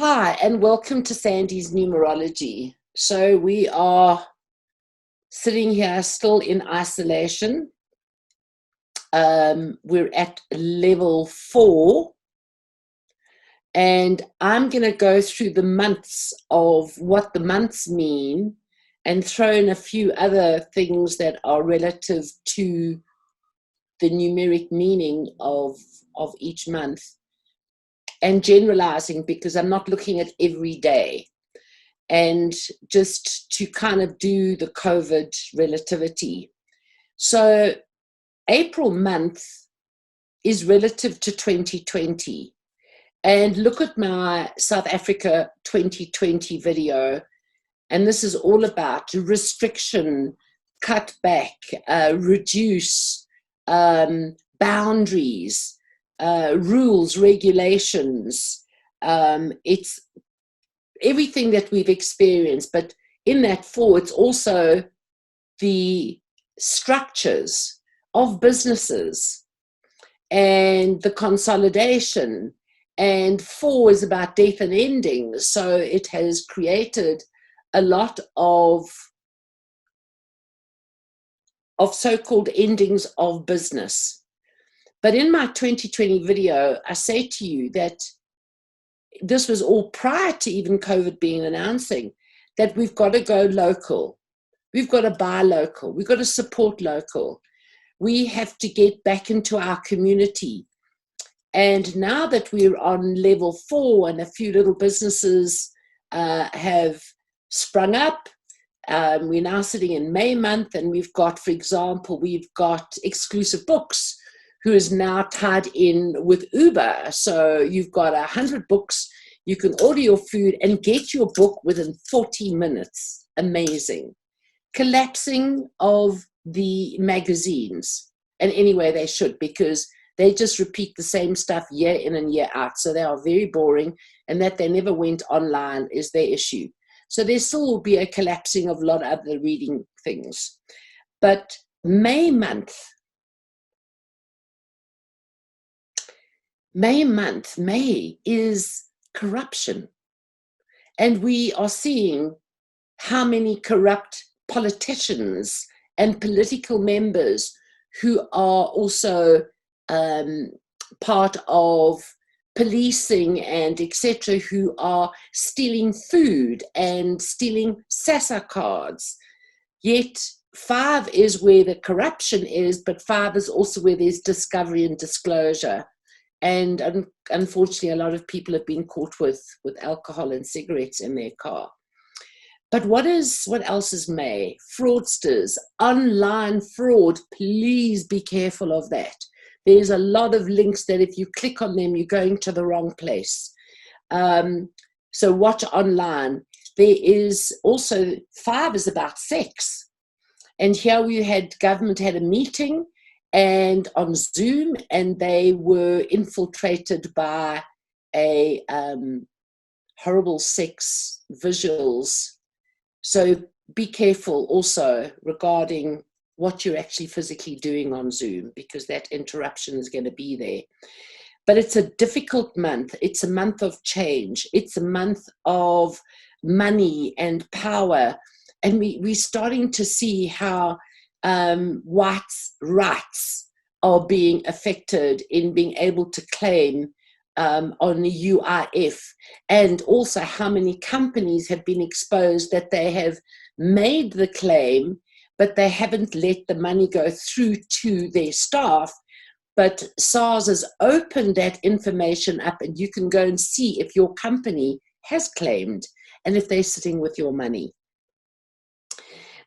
Hi, and welcome to Sandy's Numerology. So we are sitting here still in isolation. We're at level 4, and I'm going to go through the months of what the months mean and throw in a few other things that are relative to the numeric meaning of each month, and generalizing because I'm not looking at every day, and just to kind of do the COVID relativity. So April month is relative to 2020. And look at my South Africa 2020 video. And this is all about restriction, cut back, reduce, boundaries, rules, regulations. It's everything that we've experienced, but in that 4, it's also the structures of businesses and the consolidation. And 4 is about death and endings. So it has created a lot of so-called endings of business. But in my 2020 video, I say to you that this was all prior to even COVID being announcing, that we've got to go local. We've got to buy local. We've got to support local. We have to get back into our community. And now that we're on level 4 and a few little businesses have sprung up, we're now sitting in May month, and we've got, for example, we've got Exclusive Books, who is now tied in with Uber. So you've got 100 books. You can order your food and get your book within 40 minutes. Amazing. Collapsing of the magazines. And anyway, they should, because they just repeat the same stuff year in and year out. So they are very boring, and that they never went online is their issue. So there still will be a collapsing of a lot of other reading things. But May month is corruption. And we are seeing how many corrupt politicians and political members who are also part of policing and etc., who are stealing food and stealing SASA cards. Yet 5 is where the corruption is, but 5 is also where there's discovery and disclosure. And unfortunately, a lot of people have been caught with alcohol and cigarettes in their car. But what else is May? Fraudsters, online fraud. Please be careful of that. There's a lot of links that if you click on them, you're going to the wrong place. So watch online. There is also 5 is about sex. And here government had a meeting and on Zoom, and they were infiltrated by a horrible sex visuals. So be careful also regarding what you're actually physically doing on Zoom, because that interruption is going to be there. But it's a difficult month. It's a month of change. It's a month of money and power. And we're starting to see how whites' rights are being affected in being able to claim on the UIF, and also how many companies have been exposed that they have made the claim, but they haven't let the money go through to their staff. But SARS has opened that information up, and you can go and see if your company has claimed and if they're sitting with your money.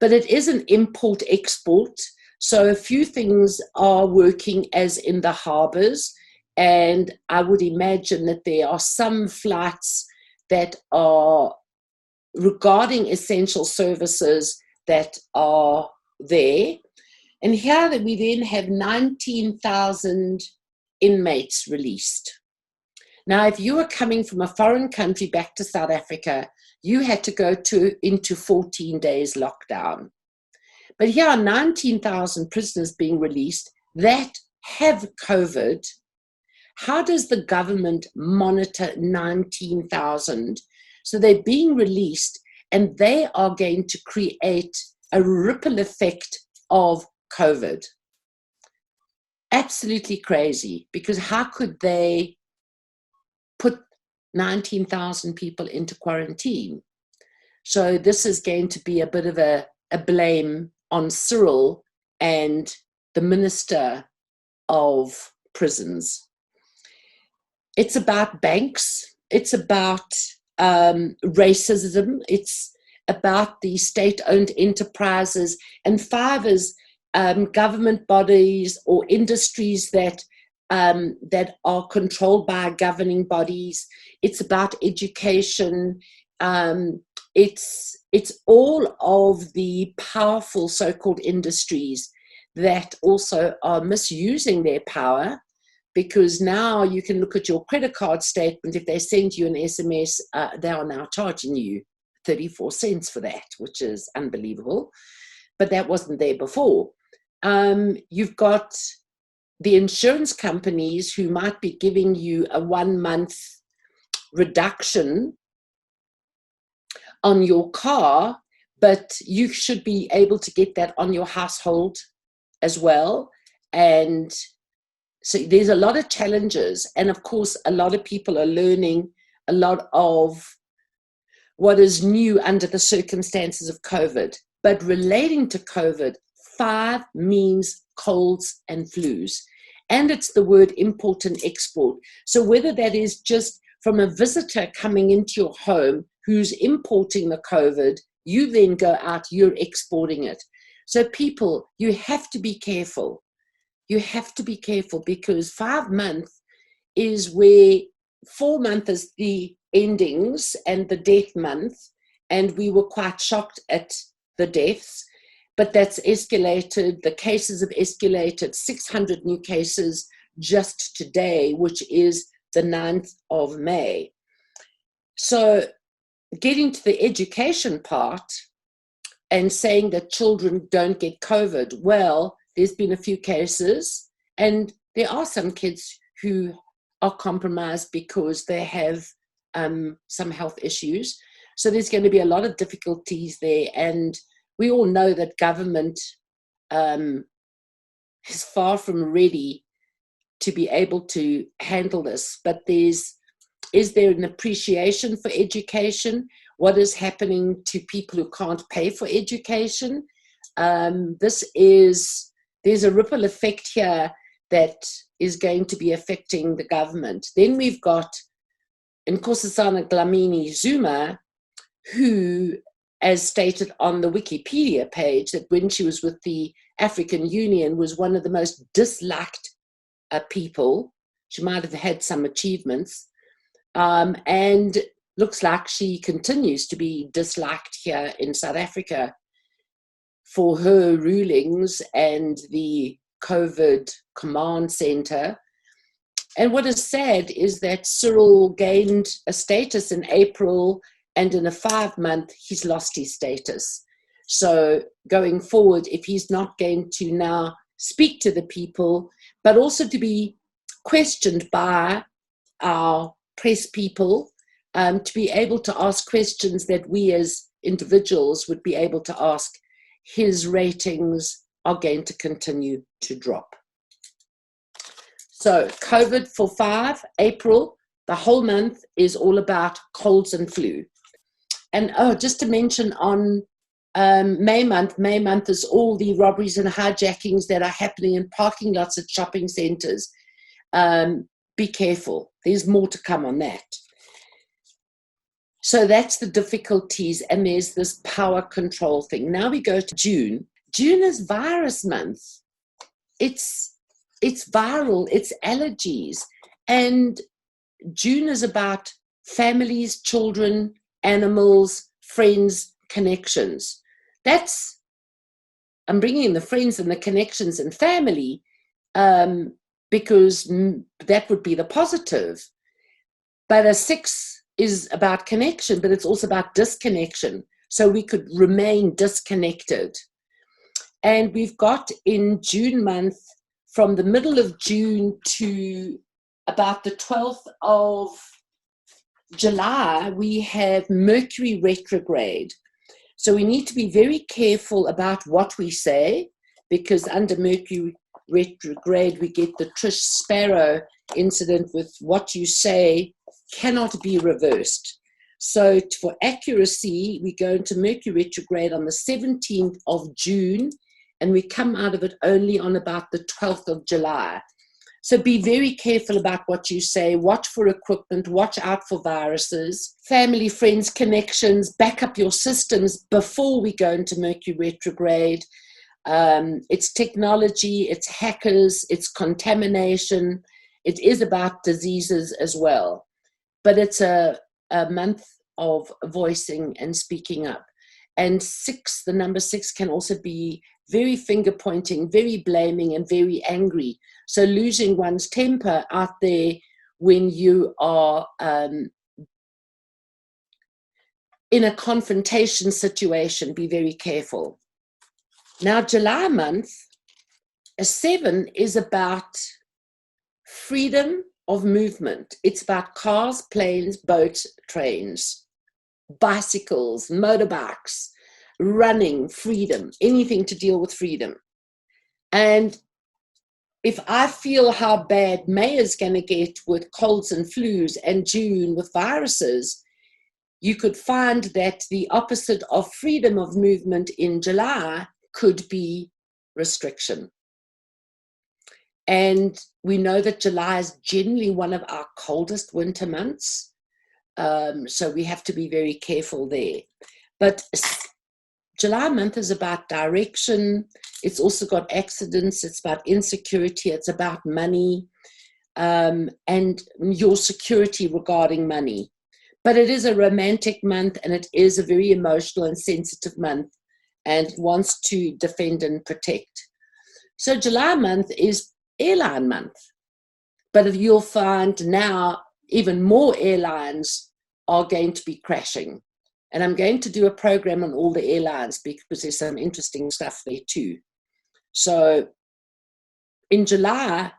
But it is an import-export, so a few things are working as in the harbors, and I would imagine that there are some flights that are regarding essential services that are there. And here that we then have 19,000 inmates released. Now, if you were coming from a foreign country back to South Africa, you had to go into 14 days lockdown. But here are 19,000 prisoners being released that have COVID, how does the government monitor 19,000? So they're being released, and they are going to create a ripple effect of COVID. Absolutely crazy, because how could they put 19,000 people into quarantine? So this is going to be a bit of a blame on Cyril and the Minister of Prisons. It's about banks. It's about racism. It's about the state-owned enterprises. And 5 is government bodies or industries that are controlled by governing bodies. It's about education. It's all of the powerful so-called industries that also are misusing their power, because now you can look at your credit card statement. If they send you an SMS, they are now charging you 34 cents for that, which is unbelievable. But that wasn't there before. You've got the insurance companies who might be giving you a 1-month reduction on your car, but you should be able to get that on your household as well. And so there's a lot of challenges. And of course, a lot of people are learning a lot of what is new under the circumstances of COVID. But relating to COVID, 5 means colds and flus. And it's the word import and export. So whether that is just from a visitor coming into your home who's importing the COVID, you then go out, you're exporting it. So people, you have to be careful. You have to be careful, because 5 months is where 4 months is the endings and the death month. And we were quite shocked at the deaths, but that's escalated. The cases have escalated, 600 new cases just today, which is the 9th of May. So getting to the education part and saying that children don't get COVID, well, there's been a few cases, and there are some kids who are compromised because they have some health issues. So there's going to be a lot of difficulties there. And we all know that government is far from ready to be able to handle this. But is there an appreciation for education? What is happening to people who can't pay for education? There's a ripple effect here that is going to be affecting the government. Then we've got Nkosazana Dlamini Zuma, who, as stated on the Wikipedia page, that when she was with the African Union was one of the most disliked people. She might have had some achievements, and looks like she continues to be disliked here in South Africa for her rulings and the COVID command center. And what is sad is that Cyril gained a status in April, and in a 5-month, he's lost his status. So going forward, if he's not going to now speak to the people, but also to be questioned by our press people, to be able to ask questions that we as individuals would be able to ask, his ratings are going to continue to drop. So COVID for 5, April, the whole month is all about colds and flu. And just to mention on May month is all the robberies and hijackings that are happening in parking lots at shopping centers. Be careful. There's more to come on that. So that's the difficulties, and there's this power control thing. Now we go to June. June is virus month. It's viral, it's allergies. And June is about families, children, animals, friends, connections. I'm bringing in the friends and the connections and family because that would be the positive. But a 6 is about connection, but it's also about disconnection. So we could remain disconnected. And we've got in June month, from the middle of June to about the 12th of July, we have Mercury retrograde. So we need to be very careful about what we say, because under Mercury retrograde, we get the Trish Sparrow incident with what you say cannot be reversed. So for accuracy, we go into Mercury retrograde on the 17th of June, and we come out of it only on about the 12th of July. So be very careful about what you say. Watch for equipment, watch out for viruses, family, friends, connections, back up your systems before we go into Mercury retrograde. It's technology, it's hackers, it's contamination. It is about diseases as well. But it's a month of voicing and speaking up. And the number 6 can also be very finger pointing, very blaming, and very angry. So losing one's temper out there when you are in a confrontation situation, be very careful. Now, July month, a 7 is about freedom of movement. It's about cars, planes, boats, trains, bicycles, motorbikes, running, freedom, anything to deal with freedom. And if I feel how bad May is going to get with colds and flus and June with viruses, you could find that the opposite of freedom of movement in July could be restriction. And we know that July is generally one of our coldest winter months. So we have to be very careful there. But July month is about direction. It's also got accidents. It's about insecurity. It's about money and your security regarding money. But it is a romantic month, and it is a very emotional and sensitive month, and wants to defend and protect. So July month is airline month. But you'll find now even more airlines are going to be crashing. And I'm going to do a program on all the airlines because there's some interesting stuff there too. So in July,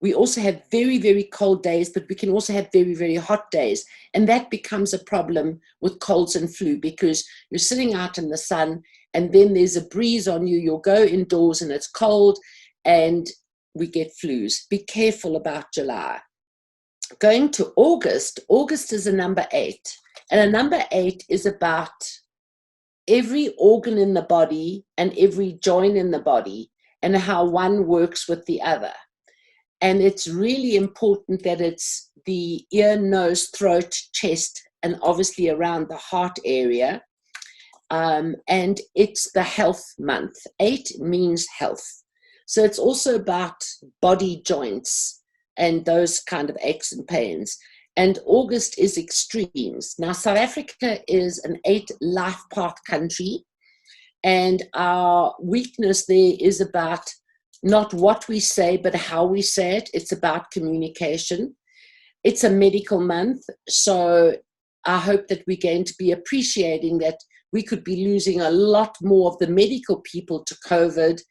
we also have very, very cold days, but we can also have very, very hot days. And that becomes a problem with colds and flu, because you're sitting out in the sun and then there's a breeze on you. You'll go indoors and it's cold and we get flus. Be careful about July. Going to August, August is a number 8. And a number 8 is about every organ in the body and every joint in the body and how one works with the other. And it's really important that it's the ear, nose, throat, chest, and obviously around the heart area. And it's the health month. 8 means health. So it's also about body joints and those kind of aches and pains. And August is extremes. Now, South Africa is an 8 life path country, and our weakness there is about not what we say, but how we say it. It's about communication. It's a medical month, so I hope that we're going to be appreciating that we could be losing a lot more of the medical people to COVID.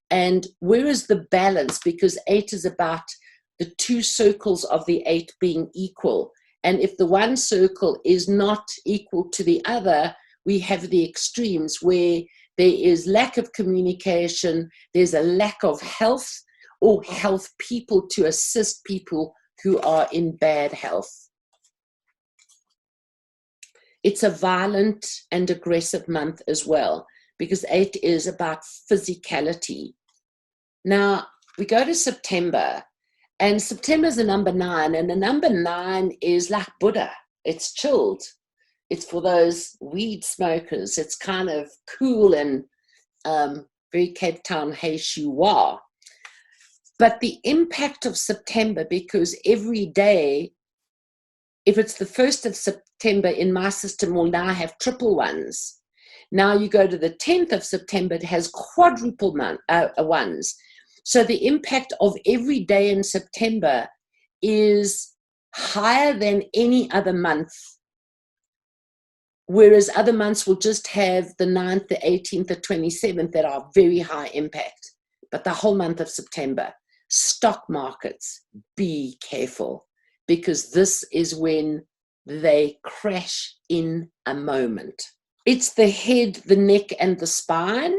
And where is the balance? Because 8 is about the 2 circles of the 8 being equal. And if the one circle is not equal to the other, we have the extremes where there is lack of communication, there's a lack of health or health people to assist people who are in bad health. It's a violent and aggressive month as well, because 8 is about physicality. Now, we go to September, and September is the number 9, and the number 9 is like Buddha. It's chilled. It's for those weed smokers. It's kind of cool and very Cape Town, hey, shua. But the impact of September, because every day, if it's the 1st of September in my system, will now have triple ones. Now you go to the 10th of September, it has quadruple ones. So the impact of every day in September is higher than any other month, whereas other months will just have the 9th, the 18th, the 27th that are very high impact, but the whole month of September. stock markets, be careful, because this is when they crash in a moment. It's the head, the neck, and the spine.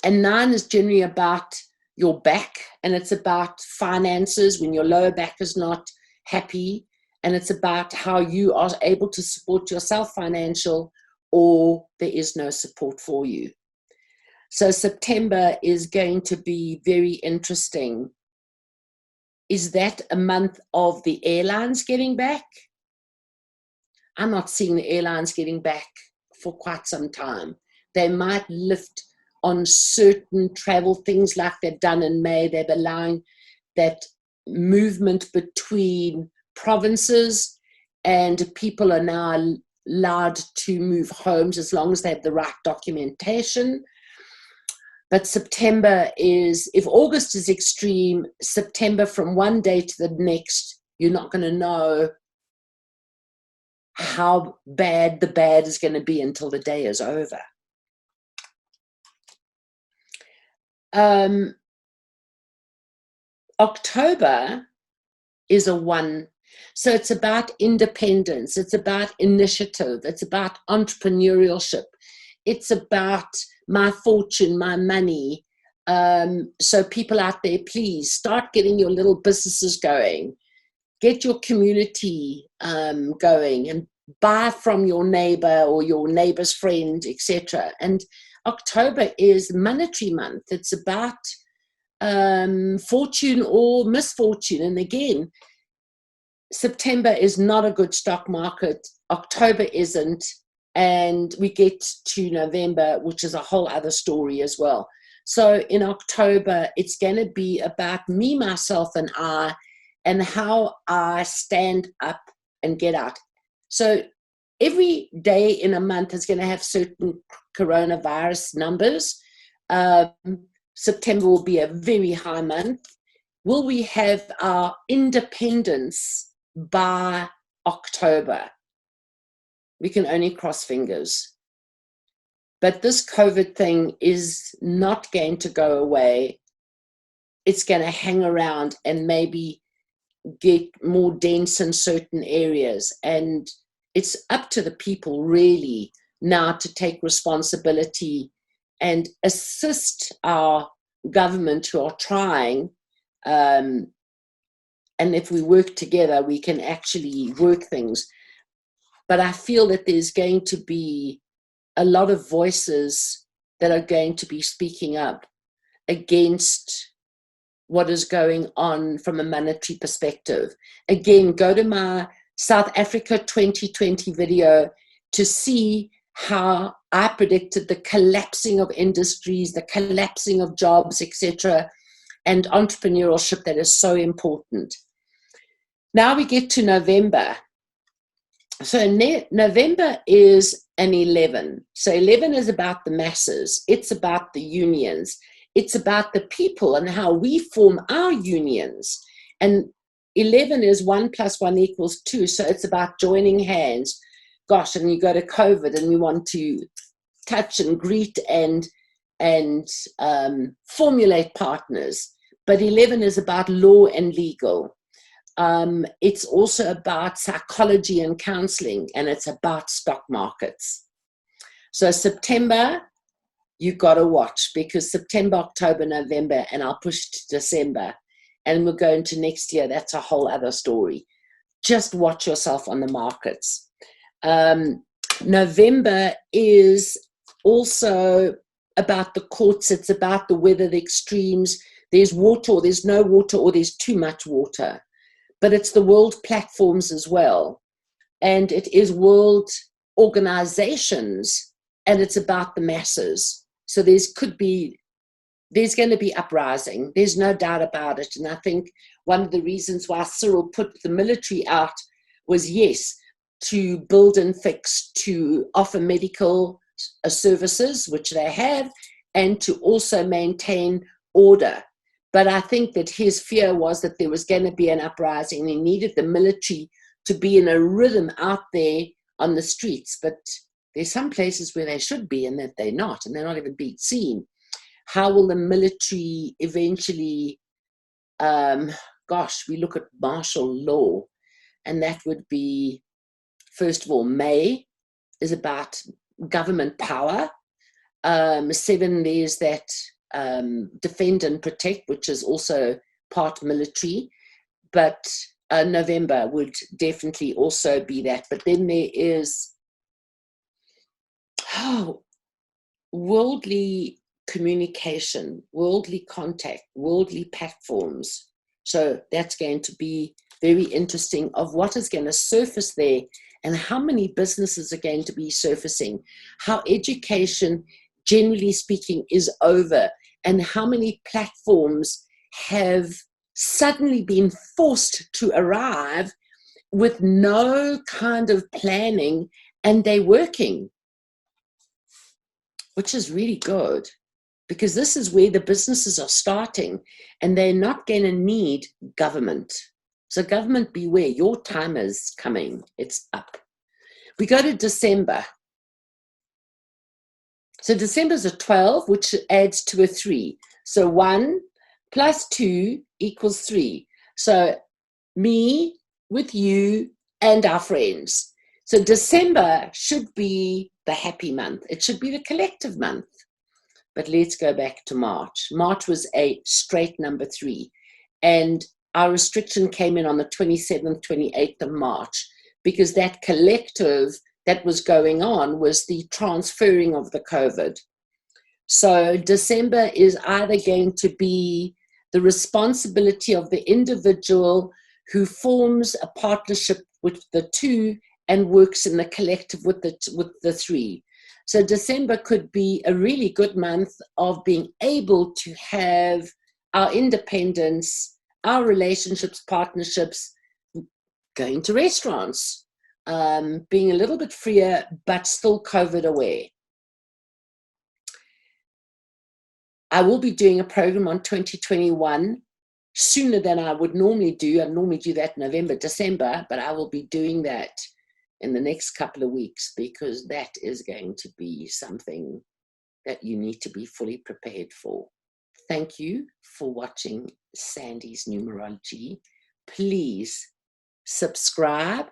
And 9 is generally about your back, and it's about finances when your lower back is not happy, and it's about how you are able to support yourself financial, or there is no support for you. So September is going to be very interesting. Is that a month of the airlines getting back? I'm not seeing the airlines getting back for quite some time. They might lift on certain travel things like they've done in May. They're allowing that movement between provinces, and people are now allowed to move homes as long as they have the right documentation. But September is, if August is extreme, September from one day to the next, you're not going to know how bad the bad is going to be until the day is over. October is a 1. So it's about independence. It's about initiative. It's about entrepreneurship. It's about my fortune, my money. So people out there, please start getting your little businesses going. Get your community going, and buy from your neighbor or your neighbor's friend, etc. And October is monetary month. It's about fortune or misfortune. And again, September is not a good stock market. October isn't. And we get to November, which is a whole other story as well. So in October, it's going to be about me, myself, and I, and how I stand up and get out. So every day in a month is going to have certain coronavirus numbers. September will be a very high month. Will we have our independence by October? We can only cross fingers. But this COVID thing is not going to go away. It's going to hang around and maybe get more dense in certain areas. And it's up to the people really now to take responsibility and assist our government who are trying. And if we work together, we can actually work things. But I feel that there's going to be a lot of voices that are going to be speaking up against what is going on from a monetary perspective. Again, go to my South Africa 2020 video to see how I predicted the collapsing of industries, the collapsing of jobs, etc., and entrepreneurship that is so important. Now we get to November. So November is an 11. So 11 is about the masses. It's about the unions. It's about the people and how we form our unions. And 11 is 1 + 1 = 2. So it's about joining hands. Gosh, and you go to COVID and we want to touch and greet and formulate partners. But 11 is about law and legal. It's also about psychology and counseling, and it's about stock markets. So September, you've got to watch, because September, October, November, and I'll push to December, and we'll go into next year. That's a whole other story. Just watch yourself on the markets. November is also about the courts. It's about the weather, the extremes. There's water, or there's no water, or there's too much water. But it's the world platforms as well. And it is world organizations, and it's about the masses. So there's going to be uprising. There's no doubt about it. And I think one of the reasons why Cyril put the military out was, yes, to build and fix, to offer medical services, which they have, and to also maintain order. But I think that his fear was that there was going to be an uprising, and he needed the military to be in a rhythm out there on the streets. But there's some places where they should be and that they're not, and they're not even being seen. How will the military eventually, we look at martial law, and that would be, first of all, May is about government power. 7, there's that defend and protect, which is also part military, but November would definitely also be that. But then there is worldly communication, worldly contact, worldly platforms. So that's going to be very interesting of what is going to surface there, and how many businesses are going to be surfacing, how education, generally speaking, is over, and how many platforms have suddenly been forced to arrive with no kind of planning, and they're working, which is really good, because this is where the businesses are starting, and they're not going to need government. So government, beware, your time is coming, it's up. We go to December. So December is a 12, which adds to a 3. So 1 plus 2 equals 3. So me with you and our friends. So December should be the happy month. It should be the collective month. But let's go back to March. March was a straight number 3. And our restriction came in on the 27th, 28th of March, because that collective that was going on was the transferring of the COVID. So December is either going to be the responsibility of the individual who forms a partnership with the 2 and works in the collective with the 3. So December could be a really good month of being able to have our independence, our relationships, partnerships, going to restaurants, being a little bit freer, but still COVID aware. I will be doing a program on 2021 sooner than I would normally do. I normally do that November, December, but I will be doing that in the next couple of weeks, because that is going to be something that you need to be fully prepared for. Thank you for watching Sandy's Numerology. Please subscribe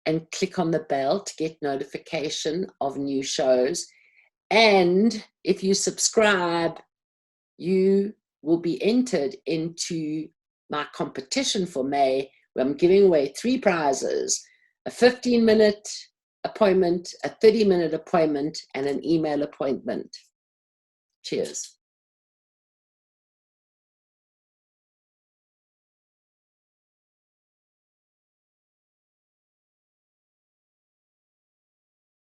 and click on the bell to get notification of new shows. And if you subscribe, you will be entered into my competition for May, where I'm giving away 3 prizes: a 15-minute appointment, a 30-minute appointment, and an email appointment. Cheers.